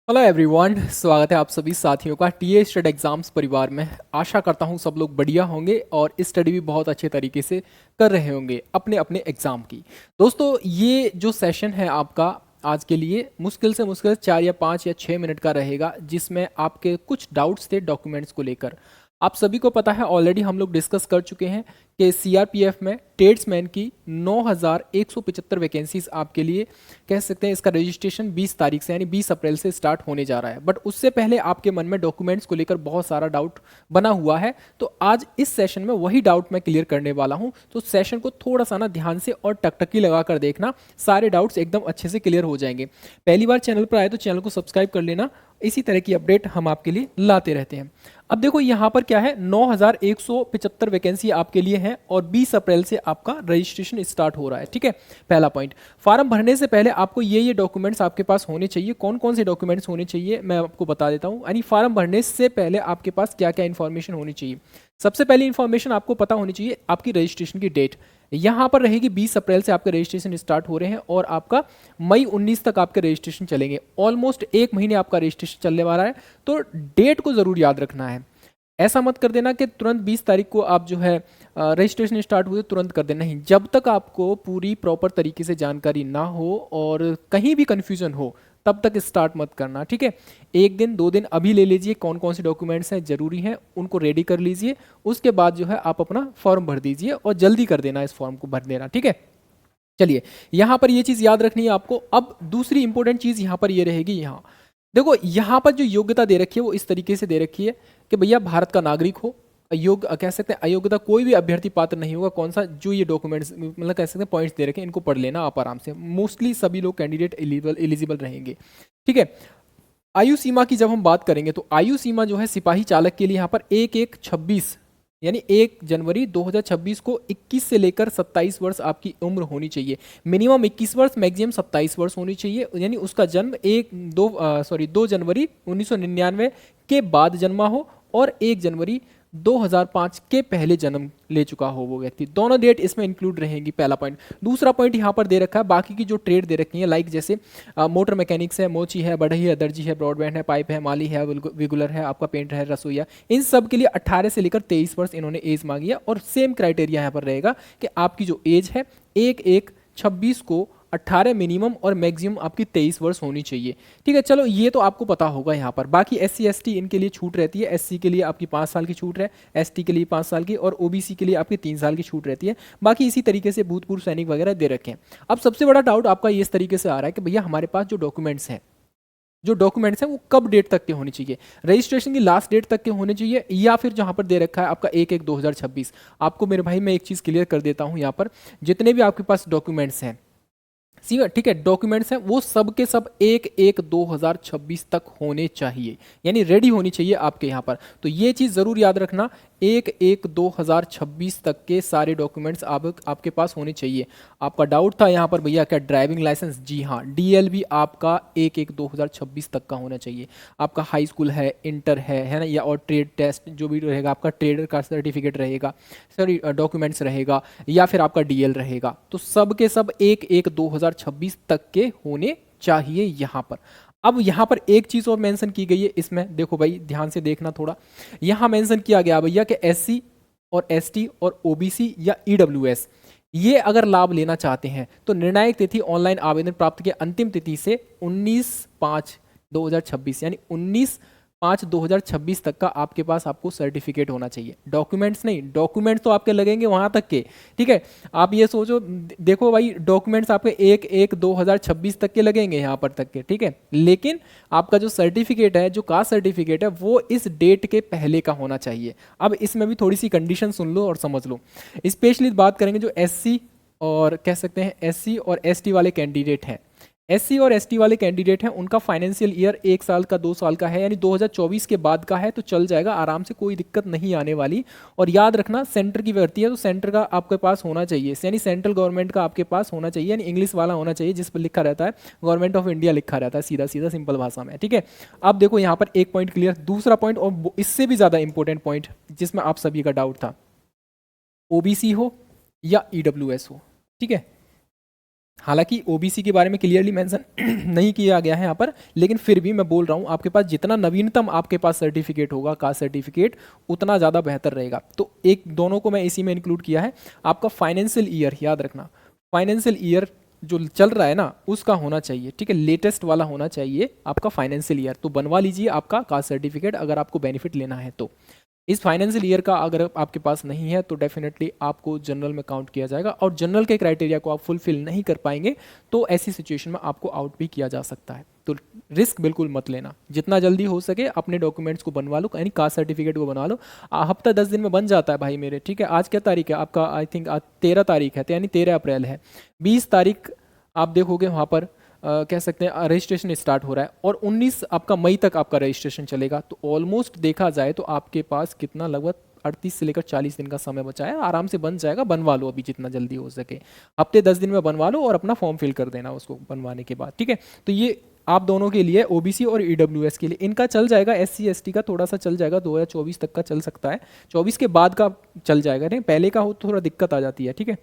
Hello everyone, स्वागत है आप सभी साथियों का टीए स्टडी एग्जाम्स परिवार में। आशा करता हूँ सब लोग बढ़िया होंगे और स्टडी भी बहुत अच्छे तरीके से कर रहे होंगे अपने अपने एग्जाम की। दोस्तों, ये जो सेशन है आपका आज के लिए मुश्किल से मुश्किल 4 या 5 या 6 मिनट का रहेगा, जिसमें आपके कुछ डाउट्स थे डॉक्यूमेंट्स को लेकर। आप सभी को पता है, ऑलरेडी हम लोग डिस्कस कर चुके हैं कि सीआरपीएफ में ट्रेड्समैन की 9175 वैकेंसीज आपके लिए कह सकते हैं। इसका रजिस्ट्रेशन 20 तारीख से यानी 20 अप्रैल से स्टार्ट होने जा रहा है। बट उससे पहले आपके मन में डॉक्यूमेंट्स को लेकर बहुत सारा डाउट बना हुआ है, तो आज इस सेशन में वही डाउट मैं क्लियर करने वाला हूं। तो सेशन को थोड़ा सा ना ध्यान से और टकटकी लगाकर देखना, सारे डाउट्स एकदम अच्छे से क्लियर हो जाएंगे। पहली बार चैनल पर आए तो चैनल को सब्सक्राइब कर लेना, इसी तरह की अपडेट हम आपके लिए लाते रहते हैं। अब देखो यहाँ पर क्या है, 9175 वैकेंसी आपके लिए है और 20 अप्रैल से आपका रजिस्ट्रेशन स्टार्ट हो रहा है। ठीक है, पहला पॉइंट, फॉर्म भरने से पहले आपको ये डॉक्यूमेंट्स आपके पास होने चाहिए। कौन कौन से डॉक्यूमेंट्स होने चाहिए मैं आपको बता देता हूँ। यानी फॉर्म भरने से पहले आपके पास क्या क्या इन्फॉर्मेशन होनी चाहिए। सबसे पहली इन्फॉर्मेशन आपको पता होनी चाहिए आपकी रजिस्ट्रेशन की डेट। यहाँ पर रहेगी 20 अप्रैल से आपके रजिस्ट्रेशन स्टार्ट हो रहे हैं और आपका मई 19 तक आपके रजिस्ट्रेशन चलेंगे। ऑलमोस्ट 1 महीने आपका रजिस्ट्रेशन चलने वाला है, तो डेट को जरूर याद रखना है। ऐसा मत कर देना कि तुरंत 20 तारीख को आप जो है रजिस्ट्रेशन स्टार्ट हुए तुरंत कर देना। नहीं, जब तक आपको पूरी प्रॉपर तरीके से जानकारी ना हो और कहीं भी कंफ्यूजन हो तब तक स्टार्ट मत करना। ठीक है, 1 दिन 2 दिन अभी ले लीजिए, कौन कौन से डॉक्यूमेंट्स हैं जरूरी हैं उनको रेडी कर लीजिए। उसके बाद जो है आप अपना फॉर्म भर दीजिए और जल्दी कर देना, इस फॉर्म को भर देना। ठीक है, चलिए यहां पर ये चीज याद रखनी है आपको। अब दूसरी इंपॉर्टेंट चीज यहां पर ये रहेगी, यहाँ देखो, यहां पर जो योग्यता दे रखी है वो इस तरीके से दे रखी है कि भैया भारत का नागरिक हो। अयोग्य कह सकते हैं, अयोग्यता कोई भी अभ्यर्थी पात्र नहीं होगा। कौन सा, जो ये डॉक्यूमेंट्स मतलब कह सकते हैं पॉइंट्स दे रखे हैं, इनको पढ़ लेना आप आराम से। मोस्टली सभी लोग कैंडिडेट एलिजिबल रहेंगे। ठीक है, आयु सीमा की जब हम बात करेंगे तो आयु सीमा जो है सिपाही चालक के लिए यहाँ पर 1/1/26 यानी 1 जनवरी 2026 को 21 से लेकर 27 वर्ष आपकी उम्र होनी चाहिए। मिनिमम 21 वर्ष, मैक्सिमम 27 वर्ष होनी चाहिए। यानी उसका जन्म 2 जनवरी 1999 के बाद जन्मा हो और 1 जनवरी 2005 के पहले जन्म ले चुका हो वो व्यक्ति। दोनों डेट इसमें इंक्लूड रहेंगी, पहला पॉइंट। दूसरा पॉइंट यहाँ पर दे रखा है बाकी की जो ट्रेड दे रखी है, लाइक जैसे मोटर मैकेनिक्स है, मोची है, बढ़ई है, दर्जी है, ब्रॉडबैंड है, पाइप है, माली है, विगुलर है, आपका पेंटर है, रसोईया, इन सब के लिए 18 से लेकर 23 वर्ष इन्होंने एज मांगी है। और सेम क्राइटेरिया यहाँ पर रहेगा कि आपकी जो एज है 1/1/26 को 18 मिनिमम और मैक्सिमम आपकी 23 वर्ष होनी चाहिए। ठीक है, चलो ये तो आपको पता होगा। यहाँ पर बाकी SC ST इनके लिए छूट रहती है। SC के लिए आपकी 5 साल की छूट है, ST के लिए 5 साल की, और OBC के लिए आपकी 3 साल की छूट रहती है। बाकी इसी तरीके से भूतपूर्व सैनिक वगैरह दे रखे हैं। अब सबसे बड़ा डाउट आपका ये इस तरीके से आ रहा है कि भैया हमारे पास जो डॉक्यूमेंट्स हैं वो कब डेट तक के होने चाहिए। रजिस्ट्रेशन की लास्ट डेट तक के होने चाहिए या फिर जहां पर दे रखा है आपका 1/1/2026। आपको मेरे भाई मैं एक चीज़ क्लियर कर देता हूं, यहाँ पर जितने भी आपके पास डॉक्यूमेंट्स हैं, ठीक है, डॉक्यूमेंट्स हैं वो सब के सब 1/1/2026 तक होने चाहिए, यानी रेडी होनी चाहिए आपके यहाँ पर। तो ये चीज़ ज़रूर याद रखना, 1/1/2026 तक के सारे डॉक्यूमेंट्स आपके पास होने चाहिए। आपका डाउट था यहाँ पर भैया क्या ड्राइविंग लाइसेंस, जी हाँ, DL भी आपका 1/1/2026 तक का होना चाहिए। आपका हाई स्कूल है, इंटर है ना, या और ट्रेड टेस्ट जो भी रहेगा, आपका ट्रेडर का सर्टिफिकेट रहेगा, सॉरी डॉक्यूमेंट्स रहेगा, या फिर आपका DL रहेगा, तो सब के सब 1/1/2026 तक के होने चाहिए यहाँ पर। अब यहाँ पर एक चीज और मेंशन की गई है इसमें, देखो भाई ध्यान से देखना थोड़ा। यहाँ मेंशन किया गया भैया कि SC और ST और OBC या EWS ये अगर लाभ लेना चाहते हैं तो निर्णायक तिथि ऑनलाइन आवेदन प्राप्त की अंतिम तिथि से 19/5/2026 यानी 19/5/2026 तक का आपके पास आपको सर्टिफिकेट होना चाहिए। डॉक्यूमेंट्स नहीं, डॉक्यूमेंट्स तो आपके लगेंगे वहां तक के। ठीक है, आप ये सोचो, देखो भाई डॉक्यूमेंट्स आपके 1/1/2026 तक के लगेंगे यहाँ पर तक के। ठीक है, लेकिन आपका जो सर्टिफिकेट है, जो कास्ट सर्टिफिकेट है, वो इस डेट के पहले का होना चाहिए। अब इसमें भी थोड़ी सी कंडीशन सुन लो और समझ लो। स्पेशली बात करेंगे जो SC और कह सकते हैं SC और ST वाले कैंडिडेट हैं, SC और ST वाले कैंडिडेट हैं, उनका फाइनेंशियल ईयर 1 साल का 2 साल का है, यानी 2024 के बाद का है, तो चल जाएगा आराम से, कोई दिक्कत नहीं आने वाली। और याद रखना सेंटर की भर्ती है तो सेंटर का आपके पास होना चाहिए, यानी सेंट्रल गवर्नमेंट का आपके पास होना चाहिए, यानी इंग्लिश वाला होना चाहिए जिस पर लिखा रहता है गवर्नमेंट ऑफ इंडिया लिखा रहता है, सीधा सीधा सिंपल भाषा में। ठीक है, अब देखो यहाँ पर एक पॉइंट क्लियर। दूसरा पॉइंट और इससे भी ज़्यादा इंपॉर्टेंट पॉइंट जिसमें आप सभी का डाउट था, OBC हो या EWS हो। ठीक है, हालांकि ओबीसी के बारे में क्लियरली मेंशन नहीं किया गया है यहाँ पर, लेकिन फिर भी मैं बोल रहा हूँ आपके पास जितना नवीनतम आपके पास सर्टिफिकेट होगा, कास्ट सर्टिफिकेट, उतना ज़्यादा बेहतर रहेगा। तो एक दोनों को मैं इसी में इंक्लूड किया है। आपका फाइनेंशियल ईयर याद रखना, फाइनेंशियल ईयर जो चल रहा है ना उसका होना चाहिए, ठीक है, लेटेस्ट वाला होना चाहिए आपका फाइनेंशियल ईयर। तो बनवा लीजिए आपका कास्ट सर्टिफिकेट अगर आपको बेनिफिट लेना है तो। इस फाइनेंशियल ईयर का अगर आपके पास नहीं है तो डेफिनेटली आपको जनरल में काउंट किया जाएगा, और जनरल के क्राइटेरिया को आप फुलफिल नहीं कर पाएंगे तो ऐसी सिचुएशन में आपको आउट भी किया जा सकता है। तो रिस्क बिल्कुल मत लेना, जितना जल्दी हो सके अपने डॉक्यूमेंट्स को बनवा लो, यानी कास्ट सर्टिफिकेट को बनवा लो। हफ्ता 10 दिन में बन जाता है भाई मेरे, ठीक है। आज क्या तारीख है आपका, आई थिंक आज 13 तारीख है, तो यानी 13 अप्रैल है। 20 तारीख आप देखोगे वहाँ पर कह सकते हैं रजिस्ट्रेशन स्टार्ट हो रहा है, और 19 आपका मई तक आपका रजिस्ट्रेशन चलेगा। तो ऑलमोस्ट देखा जाए तो आपके पास कितना, लगभग 38 से लेकर 40 दिन का समय बचा है, आराम से बन जाएगा। बनवा लो अभी जितना जल्दी हो सके, हफ्ते 10 दिन में बनवा लो और अपना फॉर्म फिल कर देना उसको बनवाने के बाद, ठीक है। तो ये आप दोनों के लिए, ओबीसी और ईडब्ल्यूएस के लिए। इनका चल जाएगा, एससी एसटी का थोड़ा सा चल जाएगा, 2024 तक का चल सकता है, 24 के बाद का चल जाएगा, नहीं पहले का हो तो थोड़ा दिक्कत आ जाती है, ठीक है।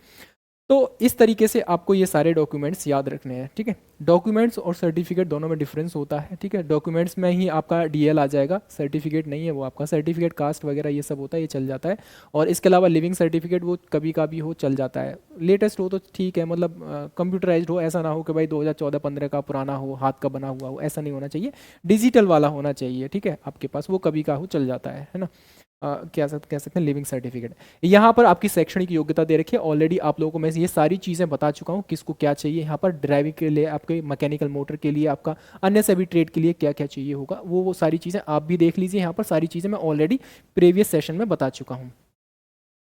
तो इस तरीके से आपको ये सारे डॉक्यूमेंट्स याद रखने हैं, ठीक है। डॉक्यूमेंट्स और सर्टिफिकेट दोनों में डिफरेंस होता है, ठीक है। डॉक्यूमेंट्स में ही आपका डीएल आ जाएगा, सर्टिफिकेट नहीं है वो आपका। सर्टिफिकेट कास्ट वगैरह ये सब होता है, ये चल जाता है। और इसके अलावा लिविंग सर्टिफिकेट वो कभी का भी हो, चल जाता है। लेटेस्ट हो तो ठीक है, मतलब कंप्यूटराइज्ड हो, ऐसा ना हो कि भाई 2014-15 का पुराना हो, हाथ का बना हुआ हो, ऐसा नहीं होना चाहिए। डिजिटल वाला होना चाहिए, ठीक है आपके पास, वो कभी का हो चल जाता है ना। क्या कह सकते हैं लिविंग सर्टिफिकेट। यहाँ पर आपकी शैक्षणिक योग्यता दे रखी है ऑलरेडी, आप लोगों को मैं ये सारी चीज़ें बता चुका हूँ किसको क्या चाहिए। यहाँ पर ड्राइविंग के लिए, आपके मैकेनिकल मोटर के लिए, आपका अन्य सभी ट्रेड के लिए क्या क्या चाहिए होगा, वो सारी चीज़ें आप भी देख लीजिए। यहाँ पर सारी चीज़ें मैं ऑलरेडी प्रीवियस सेशन में बता चुका हूँ,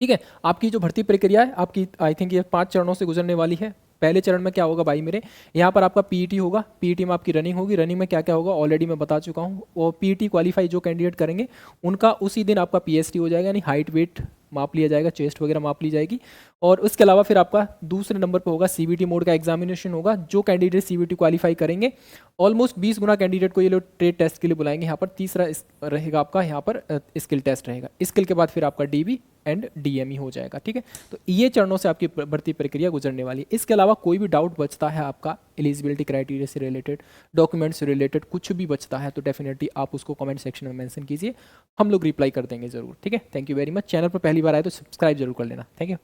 ठीक है। आपकी जो भर्ती प्रक्रिया है आपकी, आई थिंक ये 5 चरणों से गुजरने वाली है। पहले चरण में क्या होगा भाई मेरे, यहाँ पर आपका पीईटी होगा, पीईटी में आपकी रनिंग होगी। रनिंग में क्या क्या होगा ऑलरेडी मैं बता चुका हूँ। और पीईटी क्वालिफाई जो कैंडिडेट करेंगे उनका उसी दिन आपका पीएसटी हो जाएगा, यानी हाइट वेट माप लिया जाएगा, चेस्ट वगैरह माप ली जाएगी। और उसके अलावा फिर आपका दूसरे नंबर पर होगा सीबीटी मोड का एग्जामिनेशन होगा। जो कैंडिडेट सीबीटी क्वालिफाई करेंगे, ऑलमोस्ट 20 गुना कैंडिडेट को ये लोग ट्रेड टेस्ट के लिए बुलाएंगे। यहाँ पर तीसरा रहेगा आपका, यहाँ पर स्किल टेस्ट रहेगा। स्किल के बाद फिर आपका डीबी एंड डीएमई हो जाएगा, ठीक है। तो ये चरणों से आपकी भर्ती प्रक्रिया गुजरने वाली है। इसके अलावा कोई भी डाउट बचता है आपका एलिजिबिलिटी क्राइटेरिया से रिलेटेड, डॉक्यूमेंट से रिलेटेड कुछ भी बचता है तो डेफिनेटली आप उसको कमेंट सेक्शन में मेंशन कीजिए, हम लोग रिप्लाई कर देंगे ज़रूर, ठीक है। Thank you very much. Channel पर पहली बार आए तो सब्सक्राइब जरूर कर लेना। Thank you.